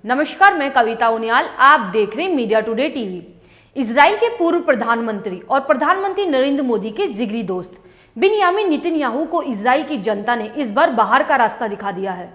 नमस्कार, मैं कविता उनियाल। आप देख रहे हैं मीडिया टुडे टीवी। इजराइल के पूर्व प्रधानमंत्री और प्रधानमंत्री नरेंद्र मोदी के जिगरी दोस्त बिन्यामिन नेतन्याहू को इजराइल की जनता ने इस बार बाहर का रास्ता दिखा दिया है।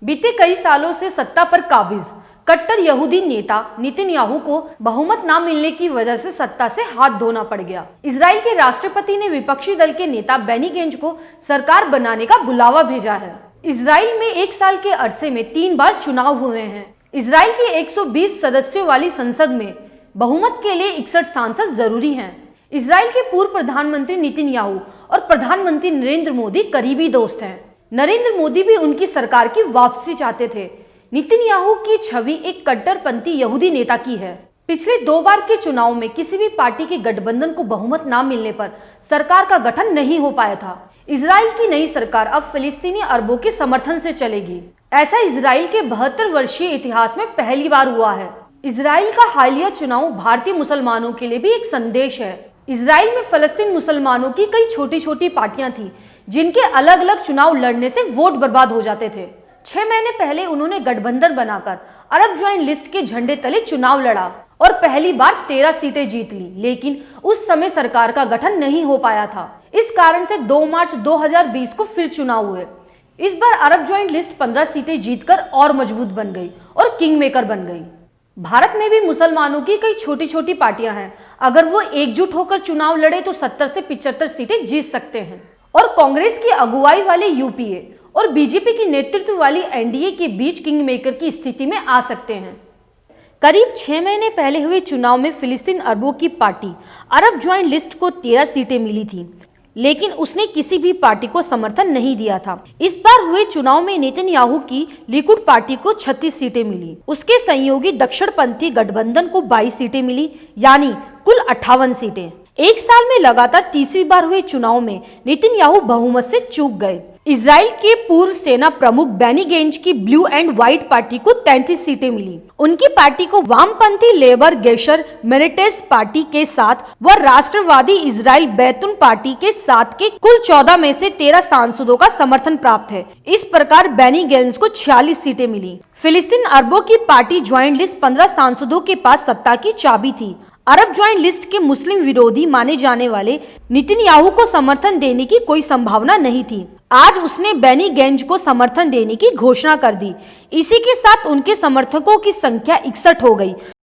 बीते कई सालों से सत्ता पर काबिज कट्टर यहूदी नेता नेतन्याहू को बहुमत न मिलने की वजह से सत्ता से हाथ धोना पड़ गया। इजराइल के राष्ट्रपति ने विपक्षी दल के नेता बेनी गेंज को सरकार बनाने का बुलावा भेजा है। इजराइल में एक साल के अरसे में 3 बार चुनाव हुए हैं। इजराइल की 120 सदस्यों वाली संसद में बहुमत के लिए 61 सांसद जरूरी हैं। इजराइल के पूर्व प्रधानमंत्री नेतन्याहू और प्रधानमंत्री नरेंद्र मोदी करीबी दोस्त हैं। नरेंद्र मोदी भी उनकी सरकार की वापसी चाहते थे। नेतन्याहू की छवि एक कट्टरपंथी यहूदी नेता की है। पिछले 2 बार के चुनाव में किसी भी पार्टी के गठबंधन को बहुमत न मिलने पर सरकार का गठन नहीं हो पाया था। इजराइल की नई सरकार अब फिलिस्तीनी अरबों के समर्थन से चलेगी। ऐसा इजराइल के 72 वर्षीय इतिहास में पहली बार हुआ है। इजराइल का हालिया चुनाव भारतीय मुसलमानों के लिए भी एक संदेश है। इजराइल में फलस्तीन मुसलमानों की कई छोटी छोटी पार्टियां थी जिनके अलग अलग चुनाव लड़ने से वोट बर्बाद हो जाते थे। 6 महीने पहले उन्होंने गठबंधन बनाकर अरब ज्वाइंट लिस्ट के झंडे तले चुनाव लड़ा और पहली बार 13 सीटें जीत ली, लेकिन उस समय सरकार का गठन नहीं हो पाया था। इस कारण से 2 मार्च 2020 को फिर चुनाव हुए। इस बार अरब ज्वाइंट लिस्ट 15 सीटें जीतकर और मजबूत बन गई और किंग मेकर बन गई। भारत में भी मुसलमानों की कई छोटी छोटी पार्टियां हैं। अगर वो एकजुट होकर चुनाव लड़े तो 70 से 75 सीटें जीत सकते हैं और कांग्रेस की अगुवाई वाले यूपीए और बीजेपी की नेतृत्व वाली एनडीए के बीच किंग मेकर की स्थिति में आ सकते हैं। करीब 6 महीने पहले हुए चुनाव में फिलिस्तीन अरबों की पार्टी अरब ज्वाइंट लिस्ट को 13 सीटें मिली थी, लेकिन उसने किसी भी पार्टी को समर्थन नहीं दिया था। इस बार हुए चुनाव में नेतन्याहू की लिकुड पार्टी को 36 सीटें मिली। उसके सहयोगी दक्षिणपंथी गठबंधन को 22 सीटें मिली, यानी कुल 58 सीटें। एक साल में लगातार तीसरी बार हुए चुनाव में नेतन्याहू बहुमत से चूक गए। इजराइल के पूर्व सेना प्रमुख बेनी गेंज की ब्लू एंड व्हाइट पार्टी को 33 सीटें मिली। उनकी पार्टी को वामपंथी लेबर गेशर मेरिटेस पार्टी के साथ व राष्ट्रवादी इजराइल बैतून पार्टी के साथ के कुल 14 में से 13 सांसदों का समर्थन प्राप्त है। इस प्रकार बेनी गेंज को 46 सीटें मिली। फिलिस्तीन अरबों की पार्टी ज्वाइंट लिस्ट 15 सांसदों के पास सत्ता की चाबी थी। अरब ज्वाइंट लिस्ट के मुस्लिम विरोधी माने जाने वाले नेतन्याहू को समर्थन देने की कोई संभावना नहीं थी। आज उसने बेनी गेंज को समर्थन देने की घोषणा कर दी। इसी के साथ उनके समर्थकों की संख्या 61 हो गई।